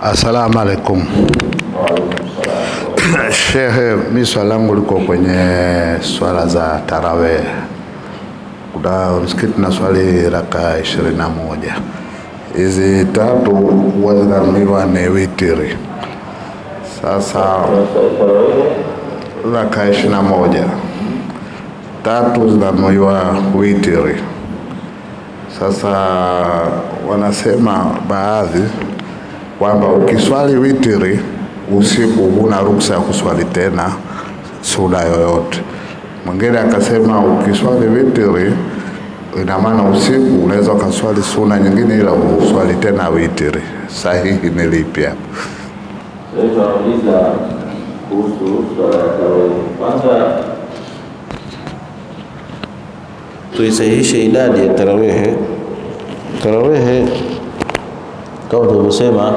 Assalamu alaikum. Shehe, mimi swali langu liko kwenye swala za tarawih. Kuna msikiti na swali raka 21. Hizi tatu huwa zinamiwa ni witiri. Sasa raka 21. Tatu zinamiwa witiri. Sasa wanasema baadhi kwamba ukiswali witiri usiku huna ruksa ya kuswali tena sura yoyote. Mwingine akasema ukiswali witiri ina maana usiku unaweza kuswali sunna nyingine ila uswali tena witiri. Sahihi ni lipi hapo? Tunauliza kuhusu swala ya tarawih. Kwanza tuisahihishe idadi ya tarawih. Tarawih kama tulivyosema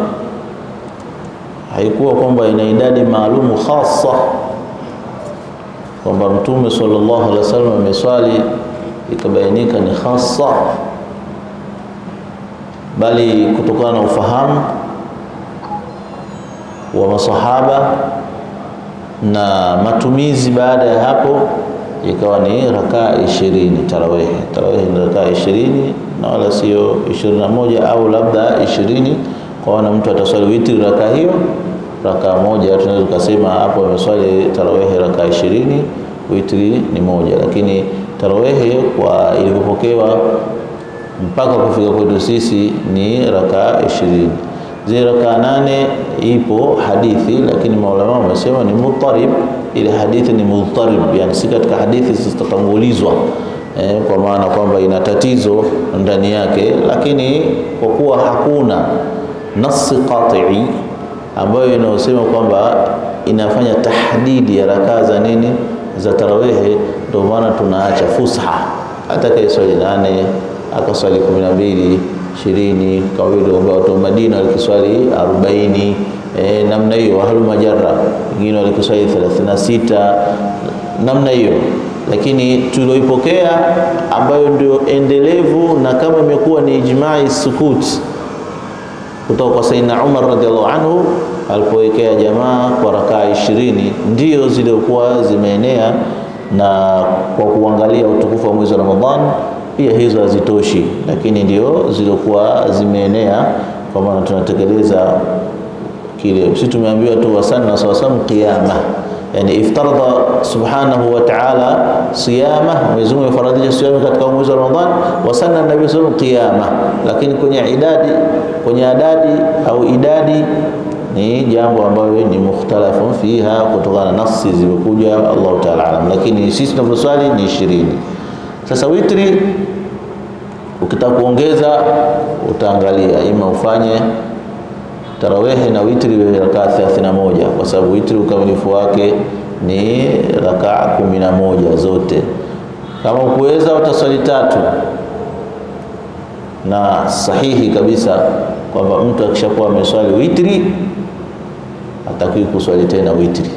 haikuwa kwamba ina idadi maalumu khasa kwamba Mtume sallallahu alaihi wasallam ameswali ikabainika ni khasa, bali kutokana na ufahamu wa masahaba na matumizi baada ya hapo ikawa ni raka 20 tarawih. Tarawih ni raka 20 na wala sio 21 au labda 20. Kwa wana mtu ataswali witri raka hiyo raka moja, tunaweza kusema hapo ameswali tarawih raka 20, witri ni moja. Lakini tarawih kwa ilivyopokewa mpaka kufika kwetu sisi ni raka 20. Zile raka 8 ipo hadithi, lakini maulama wamesema ni mudtarib. Ile hadithi ni mudtarib, yani si katika hadithi zitatangulizwa kwa maana kwamba ina tatizo ndani yake, lakini kwa kuwa hakuna nasi qati'i ambayo inasema kwamba inafanya tahdidi ya rakaa za nini za tarawih, ndio maana tunaacha fusha. Atakayeswali 8 akaswali 12 20 kwa vile watu wa Madina walikiswali 40 namna hiyo, ahlu majarra wengine walikiswali 36 namna hiyo. Lakini tulioipokea ambayo ndio endelevu na kama imekuwa ni ijma'i sukut kutoka kwa Sayyidina Umar radhiallahu anhu alipowekea jamaa kwa rakaa 20, ndio zilikuwa zimeenea. Na kwa kuangalia utukufu wa mwezi wa Ramadhan pia hizo hazitoshi, lakini ndio zilikuwa zimeenea kwa maana tunatekeleza kile sisi tumeambiwa tu wasanna sawasam qiyama, yani iftarada subhanahu wa ta'ala siyama, Mwenyezi Mungu amefaradhisha siyama katika mwezi wa Ramadhan, wasanna nabii sallallahu alayhi wasallam qiyama. Lakini kwenye adadi au idadi ni jambo ambalo ni mukhtalafun fiha kutokana na nafsi zimekuja, Allah ta'ala alam. Lakini sisi tunavyoswali ni 20. Sasa witri ukitaka kuongeza utaangalia ima ufanye tarawih na witri wa rakaa 31, kwa sababu witri ukamilifu wake ni rakaa 11 zote. Kama ukuweza utaswali 3, na sahihi kabisa kwamba mtu akishakuwa ameswali witri hatakiwi kuswali tena witri.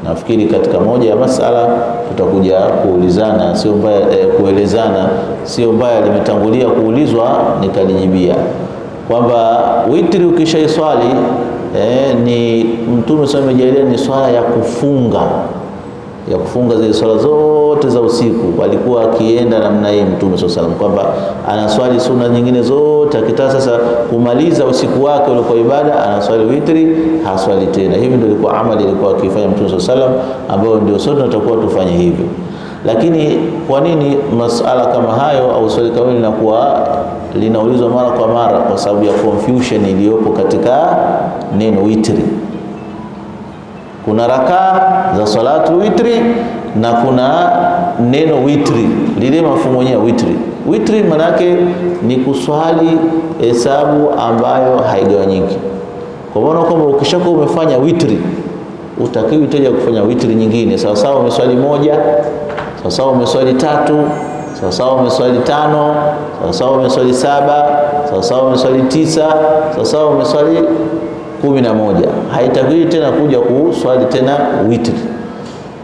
Nafikiri katika moja ya masala tutakuja kuulizana, sio mbaya kuelezana, sio mbaya limetangulia kuulizwa nikalijibia kwamba witri ukishaiswali ni Mtume SAW amejalia ni swala ya kufunga zile swala zote za usiku. Alikuwa akienda namna hii Mtume SAW kwamba anaswali sunna nyingine zote, akitaka sasa kumaliza usiku wake ule kwa ibada anaswali witri, haswali tena. Hivi ndio ilikuwa amali ilikuwa akifanya Mtume SAW, ambayo ndio sote tunatakiwa tufanye hivyo. Lakini kwa nini masala kama hayo au swali kama hili linakuwa linaulizwa mara kwa mara? Kwa sababu ya confusion iliyopo katika neno witri. Kuna rakaa za salatu witri na kuna neno witri, lile mafumo yenyewe witri. Witri manake ni kuswali hesabu ambayo haigawanyiki. Kwa maana kwamba ukishakuwa umefanya witri utakiwi tena kufanya witri nyingine. Sawa sawa umeswali 1, sawa sawa umeswali 3, sawa sawa umeswali 5, sawa sawa umeswali 7, sawa sawa umeswali 9, sawa sawa umeswali 11. Haitakiwi tena kuja kuswali tena witri.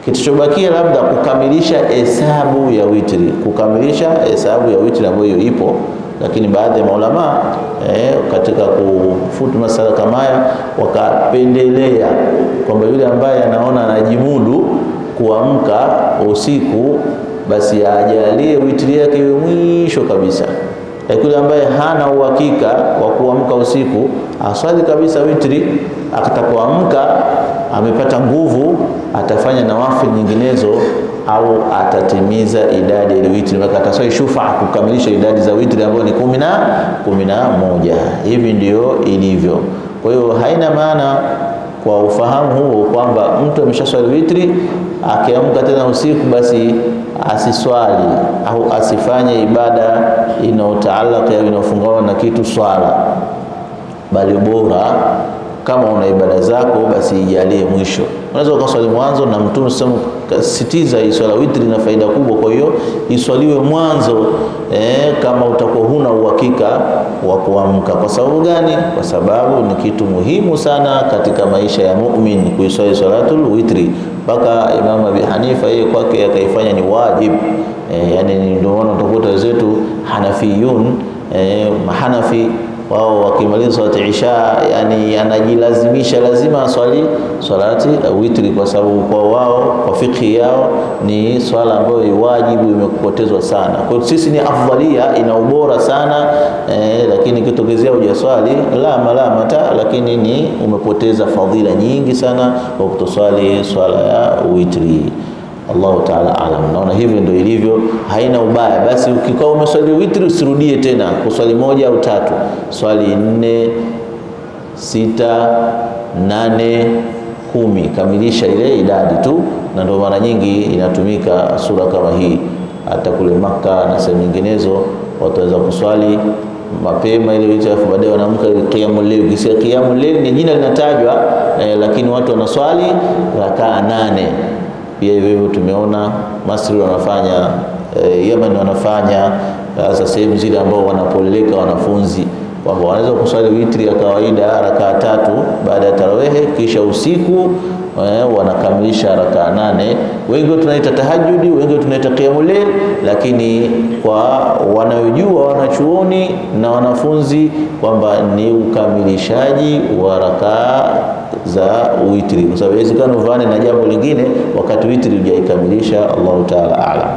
Kilichobakia labda kukamilisha hesabu ya witri, kukamilisha hesabu ya witri ambayo ipo lakini baadhi ya maulama katika kufutu masala kama haya wakapendelea kwamba yule ambaye anaona anajimudu kuamka usiku basi ajalie witri yake iwe mwisho kabisa. Yule ambaye hana uhakika wa kuamka usiku aswali kabisa witri, akatapoamka amepata nguvu atafanya nawafil nyinginezo au atatimiza idadi ya witri, maka ataswali shufa kukamilisha idadi za witri ambayo ni 11. Hivi ndio ilivyo. Kwa hiyo haina maana kwa ufahamu huo kwamba mtu ameshaswali witri akiamka tena usiku basi asiswali au asifanye ibada inayotaallaka au inayofungamana na kitu swala, bali bora kama una ibada zako basi ijalie mwisho. Unaweza ukaswali mwanzo, na Mtume sitiza hii swala witri na faida kubwa, kwa hiyo iswaliwe mwanzo kama utakuwa huna uhakika wa kuamka. Kwa sababu gani? Kwa sababu ni kitu muhimu sana katika maisha ya muumini kuiswali salatul witri. Mpaka Imam Abi Hanifa yeye kwake akaifanya ni wajib. Yani ndio maana utakuta wenzetu Hanafiyun, Mahanafi wao wakimaliza swala isha yani anajilazimisha lazima aswali salati witri, kwa sababu kwa wao kwa fikhi yao ni swala ambayo wajibu imekupotezwa sana. Kwa sisi ni afdalia, ina ubora sana, lakini kitogezea hujaswali la malamata, lakini ni umepoteza fadhila nyingi sana kwa kutoswali swala ya witri. Allahu Ta'ala alam. Naona hivyo ndio ilivyo, haina ubaya. Basi ukikao umeswali witri usirudie tena kuswali moja au tatu, swali 4, 6, 8, 10, kamilisha ile idadi tu. Na ndio mara nyingi inatumika sura kama hii hata kule Makkah na sehemu nyinginezo, watu waweza kuswali mapema ile witri afu baadaye wanaamka qiyamul layl. Kisia qiyamul layl ni jina linatajwa, lakini watu wanaswali rakaa 8. Pia hivyo tumeona Masri wanafanya, Yemen wanafanya, sasa sehemu zile ambao wanapoleka wanafunzi kwamba wanaweza kuswali witri ya kawaida rakaa 3 baada ya tarawehe, kisha usiku wanakamilisha rakaa 8. Wengi tunaita tahajjudi, wengi tunaita qiyamul layl, lakini kwa wanayojua wanachuoni na wanafunzi kwamba ni ukamilishaji wa rakaa za witri, kwa sababu inawezekana uvane na jambo lingine wakati witri hujaikamilisha. Allahu Ta'ala a'lam.